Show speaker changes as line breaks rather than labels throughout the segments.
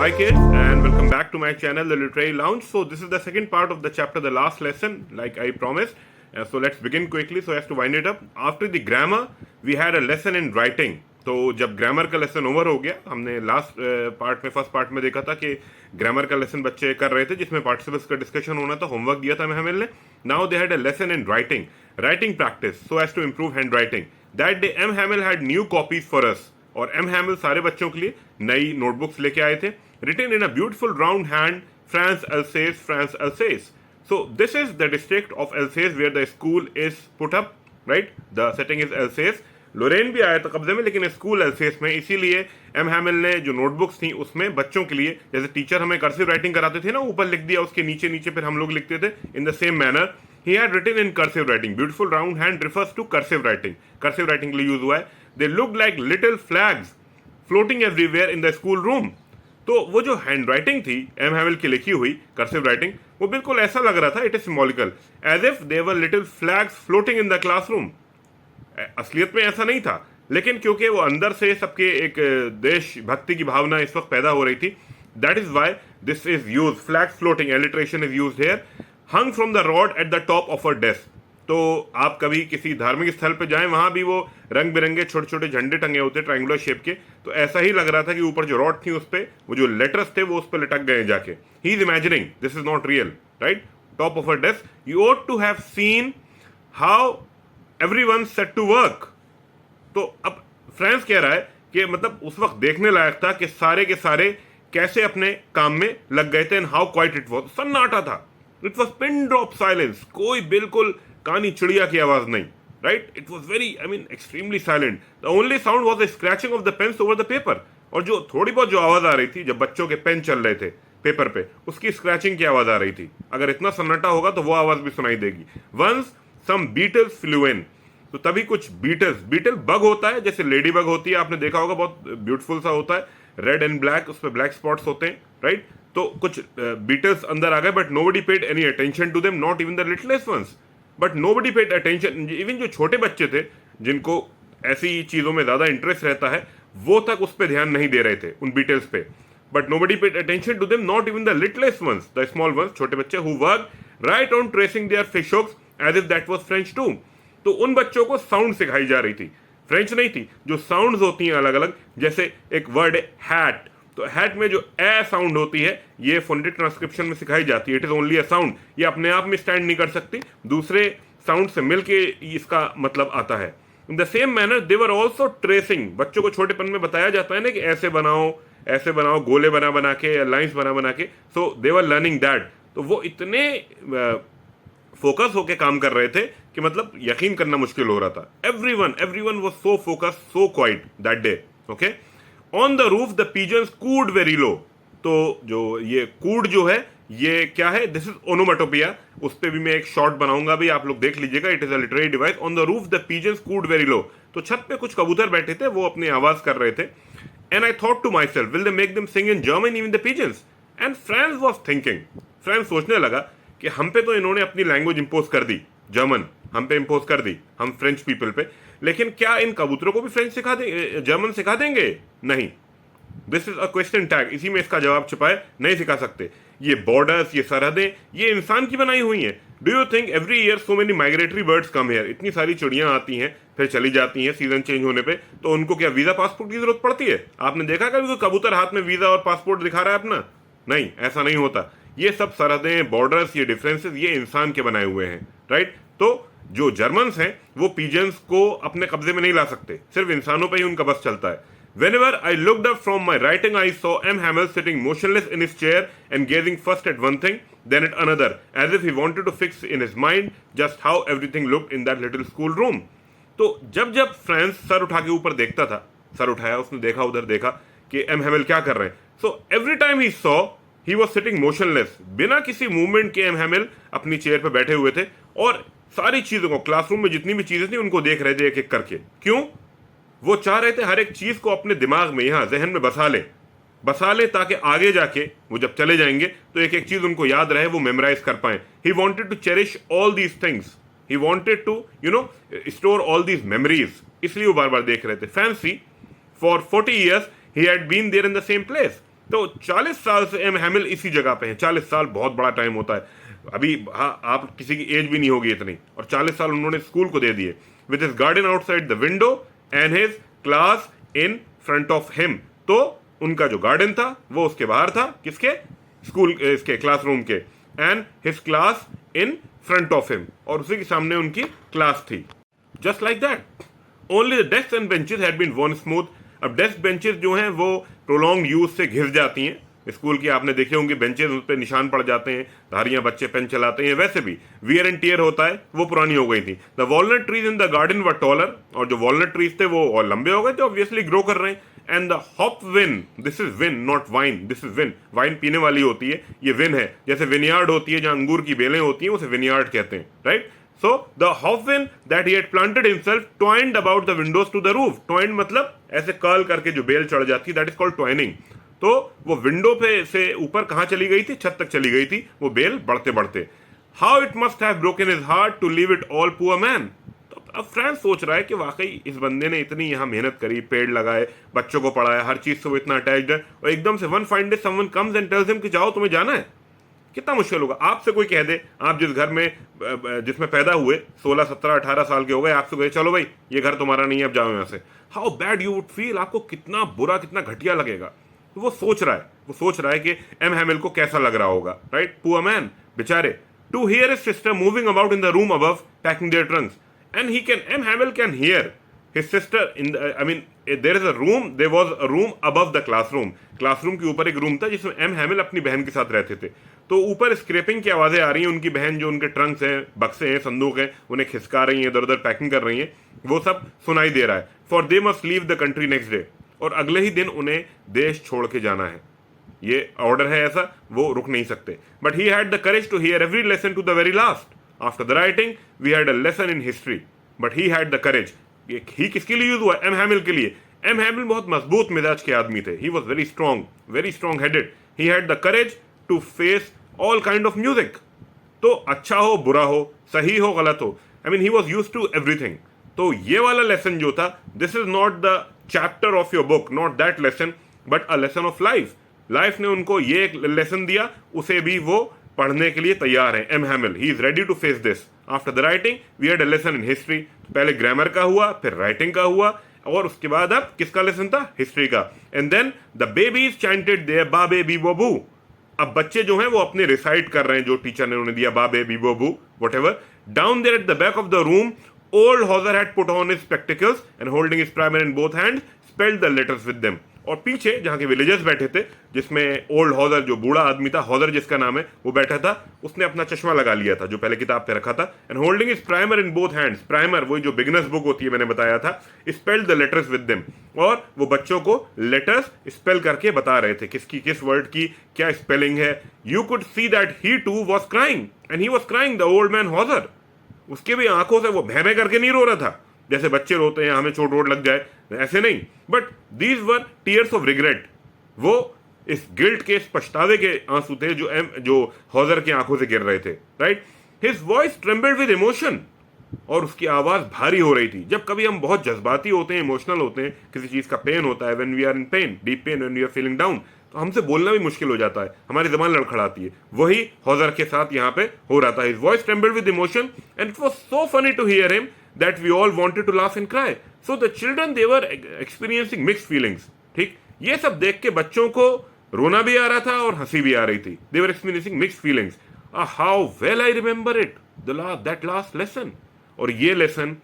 Hi kids and welcome back to my channel The Literary Lounge. So this is the second part of the chapter, the last lesson like I promised. So let's begin quickly so as to wind it up. After the grammar we had a lesson in writing. तो जब grammar का lesson over हो गया, हमने last part में first part में देखा था कि ग्रामर का लेसन बच्चे कर रहे थे जिसमें पार्टिसिपल्स का डिस्कशन होना था, होमवर्क दिया था हमें ने. Now they had a lesson in writing practice so as to improve handwriting. That day M Hamel had new copies for us, और एम हैमिल सारे बच्चों के लिए नई नोटबुक्स लेके आए थे. Written in a beautiful round hand, France Alsace. So this is the district of Alsace where the school is put up, right? The setting is Alsace. लोरेन भी आया था कब्जे में, लेकिन स्कूल एल्सेस में, इसीलिए एम हैमिल ने जो नोटबुक्स थी उसमें बच्चों के लिए, जैसे टीचर हमें कर्सिव राइटिंग कराते थे ना, ऊपर लिख दिया, उसके नीचे नीचे फिर हम लोग लिखते थे. इन द सेम मैनर ही had written in cursive writing. Beautiful round hand refers to cursive writing. Cursive writing के लिए यूज हुआ है. They looked like little flags floating everywhere in the school room. तो वो जो हैंड राइटिंग थी M Hamel की लिखी हुई कर्सिव राइटिंग, वो बिल्कुल ऐसा लग रहा था, it is symbolical, as if they were little flags floating in the classroom. असलियत में ऐसा नहीं था, लेकिन क्योंकि वो अंदर से सबके एक देशभक्ति की भावना इस वक्त पैदा हो रही थी, that is why this is use. Flags floating, alliteration is used here. Hung from the rod at the top of a desk. तो आप कभी किसी धार्मिक स्थल पे जाएं, वहां भी वो रंग बिरंगे छोटे छोटे झंडे टंगे होते ट्रायंगुलर शेप के, तो ऐसा ही लग रहा था कि ऊपर जो रॉड थी उस पे वो जो लेटर्स थे वो उस पे लटक गए जाके. He is imagining, this is not real, right? Top of a desk. You ought to have seen how everyone set to work. तो अब फ्रांस कह रहा है कि मतलब उस वक्त देखने लायक था कि सारे के सारे कैसे अपने काम में लग गए थे. And how quiet it was. सन्नाटा था. It was pin drop silence. कोई बिल्कुल कानी चिड़िया की आवाज नहीं, right? It was very, I mean, extremely silent. The only sound was the scratching of the pens over the paper. और जो थोड़ी बहुत जो आवाज आ रही थी जब बच्चों के पेन चल रहे थे पेपर पे, उसकी स्क्रैचिंग की आवाज आ रही थी. अगर इतना सन्नाटा होगा तो वो आवाज भी सुनाई देगी. वंस सम बीटल्स फ्लू इन. तो तभी कुछ बीटल बग होता है, जैसे लेडी बग होती है, आपने देखा होगा, बहुत ब्यूटीफुल सा होता है, रेड एंड ब्लैक, उस पर ब्लैक स्पॉट्स होते हैं, राइट? तो कुछ बीटल्स अंदर आ गए, but nobody paid any attention to them, not even the littlest ones. But nobody paid attention. Even जो छोटे बच्चे थे जिनको ऐसी चीजों में ज्यादा इंटरेस्ट रहता है, वो तक उस पर ध्यान नहीं दे रहे थे, उन बीटल्स पे. But nobody paid attention to them, not even the littlest ones, the small ones, छोटे बच्चे, who work right on tracing their fish hooks as if that was French too. तो उन बच्चों को साउंड सिखाई जा रही थी, फ्रेंच नहीं थी, जो साउंड्स होती हैं अलग अलग. जैसे एक वर्ड है हैट, तो हैट में जो ए साउंड होती है ये फोनेटिक ट्रांसक्रिप्शन में सिखाई जाती है. It is only a sound. ये अपने आप में स्टैंड नहीं कर सकती, दूसरे साउंड से मिलके इसका मतलब आता है. इन the same manner they were also tracing. बच्चों को छोटेपन में बताया जाता है ना कि ऐसे बनाओ, गोले बना बना के या लाइंस बना बना के. सो दे वर लर्निंग दैट. तो वो इतने फोकस होके काम कर रहे थे कि मतलब यकीन करना मुश्किल हो रहा था. Everyone was so focus, so quiet that day. Okay. On the roof the pigeons cooed very low. तो जो ये कूड जो है ये क्या है? This is onomatopoeia. उस पर भी मैं एक शॉर्ट बनाऊंगा, भी आप लोग देख लीजिएगा. It is a literary device. On the roof the pigeons cooed very low. तो छत पे कुछ कबूतर बैठे थे, वो अपनी आवाज कर रहे थे. And I thought to myself, will they make them sing in German even the pigeons? And France was thinking, France सोचने लगा कि हम पे तो इन्होंने अपनी लैंग्वेज इंपोज कर दी, जर्मन हम पे इंपोज कर दी, हम फ्रेंच पीपल पे, लेकिन क्या इन कबूतरों को भी फ्रेंच सिखा देंगे, जर्मन सिखा देंगे? नहीं. This is a question tag. इसी में इसका जवाब छिपा है. नहीं सिखा सकते. ये बॉर्डर्स, ये सरहदें, ये इंसान की बनाई हुई हैं. Do you think every year so many migratory birds come here? इतनी सारी चिड़ियां आती हैं फिर चली जाती हैं सीजन चेंज होने पे, तो उनको क्या वीजा पासपोर्ट की जरूरत पड़ती है? आपने देखा कभी कोई कबूतर हाथ में वीजा और पासपोर्ट दिखा रहा है अपना? नहीं, ऐसा नहीं होता. ये सब सरहदें, बॉर्डर्स, ये डिफरेंसेस, ये इंसान के बनाए हुए हैं, राइट? तो जो जर्मन्स हैं वो पिजन्स को अपने कब्जे में नहीं ला सकते, सिर्फ इंसानों पे ही उनका बस चलता है. Whenever I looked up from my writing, I saw M. Hamel sitting motionless in his chair and gazing first at one thing, then at another, as if he wanted to fix in his mind just how everything looked in that little school room. तो जब जब France sir उठा के ऊपर देखता था, sir उठाया, उसने देखा, उधर देखा कि एम हैमिल क्या कर रहे हैं. So every time he saw, he was sitting motionless. बिना किसी मूवमेंट के एम हैमिल अपनी चेयर पे बैठे हुए थे और सारी चीजों को, क्लासरूम में जितनी भी चीजें थी उनको देख रहे थे एक एक करके. क्यों? वो चाह रहे थे हर एक चीज को अपने दिमाग में, यहां जहन में बसा ले, ताकि आगे जाके वो जब चले जाएंगे तो एक एक चीज उनको याद रहे, वो मेमोराइज कर पाए. He wanted to cherish all these things. He wanted to store all these memories. इसलिए वो बार बार देख रहे थे. Fancy for 40 years he had been there in the same place. तो 40 साल से एम हैमिल इसी जगह पे हैं। 40 साल बहुत बड़ा टाइम होता है। अभी हाँ, आप किसी की एज भी नहीं होगी इतनी, और 40 साल उन्होंने स्कूल को दे दिए। With his garden outside the window and his class in front of him. तो उनका जो गार्डन था वो उसके बाहर था, किसके? स्कूल, इसके क्लासरूम के। And his class in front of him, और उसी के सामने उनकी क्लास थी। Just like that only the desk and benches had been worn smooth. अब डेस्क बेंचेस जो हैं वो प्रोलॉन्ग यूज से घिस जाती हैं। स्कूल की आपने देखे होंगे बेंचेस, उस पर निशान पड़ जाते हैं, धारियां बच्चे पेन चलाते हैं, वैसे भी वियर एंड टियर होता है, वो पुरानी हो गई थी। The walnut trees in the garden were taller, और जो वॉलनट ट्रीज थे वो और लंबे हो गए थे, ऑब्वियसली ग्रो कर रहे हैं। And the hop win, this is win not wine, this is win. Wine पीने वाली होती है, ये विन है। जैसे विनयार्ड होती है जहां अंगूर की बेलें होती हैं, उसे विनयार्ड कहते हैं, right? So the hopvine that he had planted himself twined about the windows to the roof. Twined मतलब ऐसे कर्ल करके जो बेल चढ़ जाती, that is called twining. तो वो विंडो पे से ऊपर कहाँ चली गई थी? छत तक चली गई थी वो बेल बढ़ते बढ़ते। How it must have broken his heart to leave it all, poor man. तो अब फ्रांस सोच रहा है कि वाकई इस बंदे ने इतनी यहाँ मेहनत करी, पेड़ लगाए, बच्चों को पढ़ाया, हर चीज से वो इतना अटैच्ड है, और एकदम से one fine day someone comes and tells him कि जाओ तुम्हें जाना है। कितना मुश्किल होगा। आपसे कोई कह दे, आप जिस घर में जिसमें पैदा हुए 16, 17, 18 साल के हो गए, आपसे कहे चलो भाई ये घर तुम्हारा नहीं है, अब जाओ यहाँ से। How bad you would feel, आपको कितना बुरा, कितना घटिया लगेगा। तो वो सोच रहा है कि एम हैमिल को कैसा लग रहा होगा, राइट? पुअर मैन, बेचारे। To hear his sister moving about in the room above packing their trunks, and M Hamel can hear his sister in the, I mean there was a room above the classroom. Classroom के ऊपर एक room था जिसमें M हैमिल अपनी बहन के साथ रहते थे। तो ऊपर स्क्रैपिंग की आवाजें आ रही हैं, उनकी बहन जो उनके ट्रंक्स हैं, बक्से हैं, संदूक हैं, उन्हें खिसका रही हैं, इधर उधर पैकिंग कर रही हैं, वो सब सुनाई दे रहा है। For they must leave the country next day, और अगले ही दिन उन्हें देश छोड़ के जाना है, ये ऑर्डर है ऐसा, वो रुक नहीं सकते। But he had the courage to hear every lesson to the very last. After the writing we had a lesson in history, but he had the courage. He किसके लिए यूज हुआ? एम हैमिल के लिए। एम हैमिल बहुत मजबूत मिजाज के आदमी थे। He was very strong headed. He had the courage to face all kind of music. तो अच्छा हो, बुरा हो, सही हो, गलत हो, I mean he was use to everything. तो ये वाला लेसन जो था, this is not the chapter of your book, not that lesson, but a lesson of life. Life ने उनको ये एक लेसन दिया, उसे भी वो पढ़ने के लिए तैयार है। M Hamel, he is ready to face this. After the writing we had a lesson in history. पहले ग्रामर का हुआ, फिर राइटिंग का हुआ, और उसके बाद अब किसका लेसन था? हिस्ट्री का। And then the babies chanted their ba be Vivo bu. अब बच्चे जो हैं वो अपने रिसाइट कर रहे हैं जो टीचर ने उन्हें दिया, बाबे बीबो बू whatever. Down there at the back of the room old Hauser had put on his spectacles and holding his primer in both hands spelled the letters with them. और पीछे जहां के विलेजर्स बैठे थे, जिसमें ओल्ड हॉजर जो बूढ़ा आदमी था, हॉजर जिसका नाम है, वो बैठा था, उसने अपना चश्मा लगा लिया था जो पहले किताब पे रखा था। And holding is primer in both hands, primer वही जो बिगनर्स बुक होती है मैंने बताया था, spelled the letters with them. और वो बच्चों को लेटर्स स्पेल करके बता रहे थे किसकी किस वर्ड की क्या स्पेलिंग है। You could see that he too was crying, and he was crying, the old man Hauser. उसके भी आंखों से वो भय करके नहीं रो रहा था जैसे बच्चे रोते हैं हमें चोट वोट लग जाए, ऐसे नहीं, but these were tears of regret. वो इस गिल्ट के, इस पछतावे के आंसू थे जो हॉजर की आंखों से गिर रहे थे, right? His voice trembled with emotion, और उसकी आवाज भारी हो रही थी। जब कभी हम बहुत जज्बाती होते हैं, इमोशनल होते हैं, किसी चीज का पेन होता है, when we are in pain, deep pain, when we are feeling down, तो हमसे बोलना भी मुश्किल हो जाता है, हमारी जबान लड़खड़ाती है। वही हॉजर के साथ यहाँ पे हो रहा था। His voice trembled with emotion and it was so funny to hear him that we all wanted to laugh and cry. So the children, they were experiencing mixed feelings. ठीक, ये सब देख के बच्चों को रोना भी आ रहा था और हंसी भी आ रही थी। They were experiencing mixed feelings. How well I remember it, that last lesson. और ये लेसन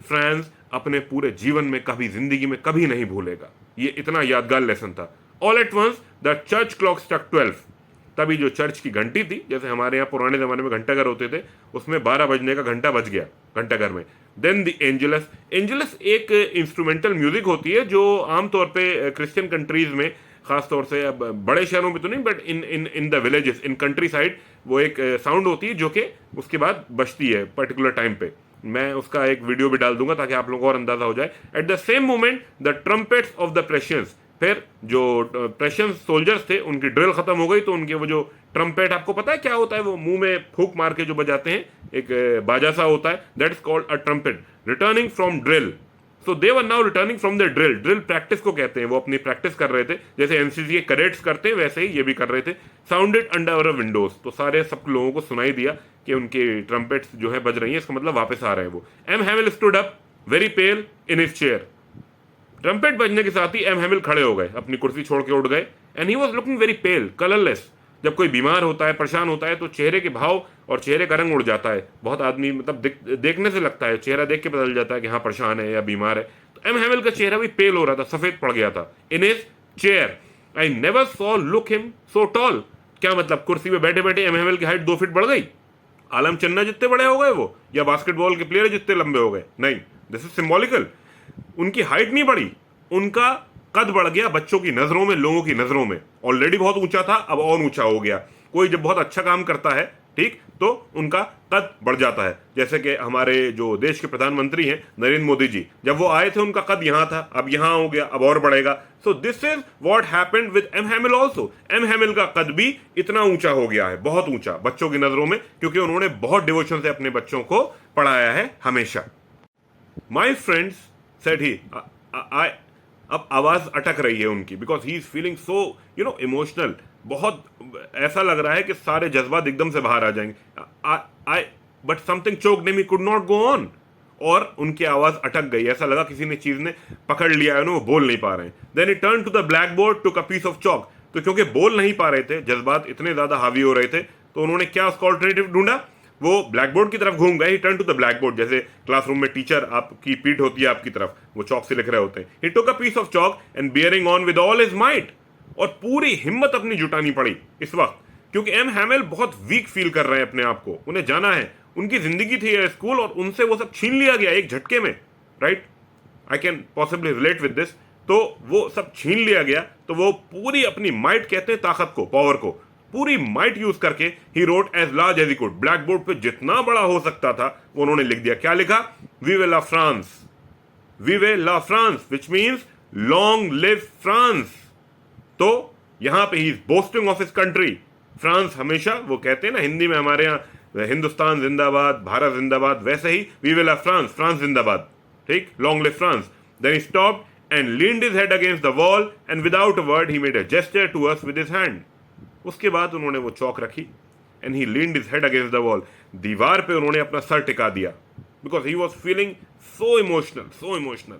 फ्रांस अपने पूरे जीवन में कभी, जिंदगी में कभी नहीं भूलेगा। ये इतना यादगार लेसन था। All at once the church clock struck 12. तभी जो चर्च की घंटी थी, जैसे हमारे यहाँ पुराने जमाने में घंटाघर होते थे, उसमें 12 बजने का घंटा बज गया घंटाघर में। Then the Angelus. एंजेलस एक इंस्ट्रूमेंटल म्यूजिक होती है जो आमतौर पे क्रिश्चियन कंट्रीज में, खासतौर से, अब बड़े शहरों में तो नहीं, but in the villages, in country side, वो एक साउंड होती है जो कि उसके बाद बजती है पर्टिकुलर टाइम पे। मैं उसका एक वीडियो भी डाल दूंगा ताकि आप लोगों को और अंदाजा हो जाए। At the same moment the trumpets of the Prussians. फिर जो प्रेशियन सोल्जर्स थे उनकी ड्रिल खत्म हो गई, तो उनके वो जो ट्रम्पेट, आपको पता है क्या होता है, वो मुंह में फूंक मार के जो बजाते हैं, एक बाजा सा होता है, that is called a trumpet. Returning from drill, so they were now returning from the drill. Drill practice को कहते हैं, वो अपनी प्रैक्टिस कर रहे थे, जैसे एनसीसी के कैडेट्स करते हैं वैसे ही ये भी कर रहे थे. साउंडेड अंडर अवर विंडोज, तो सारे सब लोगों को सुनाई दिया कि उनके ट्रम्पेट्स जो है बज रही हैं, इसका मतलब वापस आ रहे हैं वो. M Hamel stood up very pale in his chair. Trumpet बजने के साथ ही एम हैमिल खड़े हो गए, अपनी कुर्सी छोड़ के उठ गए. And he was looking very pail, colourless. जब कोई बीमार होता है, परेशान होता है, तो चेहरे के भाव और चेहरे का रंग उड़ जाता है. बहुत आदमी मतलब देखने से लगता है, चेहरा देख के पता चल जाता है कि हाँ परेशान है या बीमार है. तो एम हैमिल का चेहरा भी पेल हो रहा था, सफेद पड़ गया था. इन his chair I never saw look him so tall. क्या मतलब, कुर्सी पे बैठे बैठे एम हैमिल की हाइट 2 फीट बढ़ गई? आलम चन्ना जितने बड़े हो गए वो, या बास्केटबॉल के प्लेयर जितने लंबे हो गए? नहीं, दिस इज सिंबॉलिकल. उनकी हाइट नहीं बढ़ी, उनका कद बढ़ गया बच्चों की नजरों में, लोगों की नजरों में. ऑलरेडी बहुत ऊंचा था, अब और ऊंचा हो गया. कोई जब बहुत अच्छा काम करता है, ठीक, तो उनका कद बढ़ जाता है. जैसे कि हमारे जो देश के प्रधानमंत्री हैं नरेंद्र मोदी जी, जब वो आए थे उनका कद यहां था, अब यहां हो गया, अब और बढ़ेगा. So this is what happened with M Hamel also. M Hamel का कद भी इतना ऊंचा हो गया है, बहुत ऊंचा बच्चों की नजरों में, क्योंकि उन्होंने बहुत डिवोशन से अपने बच्चों को पढ़ाया है हमेशा. माई फ्रेंड्स सेड ही, अब आवाज अटक रही है उनकी, because he is feeling so emotional. बहुत ऐसा लग रहा है कि सारे जज्बात एकदम से बाहर आ जाएंगे. I but something choked him, he could not go on. और उनकी आवाज अटक गई, ऐसा लगा किसी ने चीज ने पकड़ लिया है, वो बोल नहीं पा रहे हैं. Then he turn to the blackboard, took a piece of chalk. तो क्योंकि बोल नहीं पा रहे थे, जज्बात इतने ज्यादा हावी हो रहे थे, तो उन्होंने क्या उसका ऑल्टरनेटिव ढूंढा? वो ब्लैक बोर्ड की तरफ घूम गए. He turn to the blackboard, जैसे क्लासरूम में टीचर आपकी पीठ होती है आपकी तरफ, वो चौक से लिख रहे होते हैं. He took a piece of chalk and bearing on with all his might. और पूरी हिम्मत अपनी जुटानी पड़ी इस वक्त, क्योंकि एम हैमिल बहुत वीक फील कर रहे हैं अपने आप को. उन्हें जाना है, उनकी जिंदगी थी ये स्कूल, और उनसे वो सब छीन लिया गया एक झटके में. Right, I can possibly relate with this. तो वो सब छीन लिया गया, तो वो पूरी अपनी माइट, कहते हैं ताकत को, पावर को, पूरी माइट यूज करके he wrote as large as he could. Blackboard पे जितना बड़ा हो सकता था वो उन्होंने लिख दिया. क्या लिखा? वीवे ला फ्रांस, वीवे ला France, which means long live France. तो यहां पे ही boasting of his country. France हमेशा, वो कहते हैं ना हिंदी में हमारे यहां हिंदुस्तान जिंदाबाद, भारत जिंदाबाद, वैसे ही वीवे ला फ्रांस, फ्रांस जिंदाबाद. ठीक, long live France. Then he stopped and leaned his head against the wall and without a word he made a gesture to us with his hand. उसके बाद उन्होंने वो चौक रखी and he leaned his head against the wall. दीवार पे उन्होंने अपना सर टिका दिया, because he was feeling so emotional.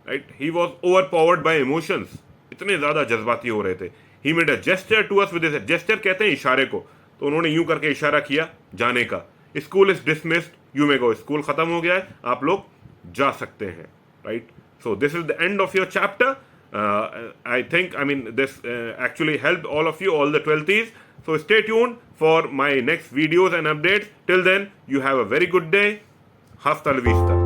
Right, he was overpowered by emotions. इतने ज्यादा जज्बाती हो रहे थे. ही made a gesture to us with his head. Gesture कहते हैं इशारे को, तो उन्होंने यूं करके इशारा किया जाने का. School is dismissed, you may go. School खत्म हो गया है, आप लोग जा सकते हैं. Right, so this is the end of your chapter. I think, I mean, this actually helped all of you, all the 12th. So stay tuned for my next videos and updates. Till then, you have a very good day. Hasta la vista.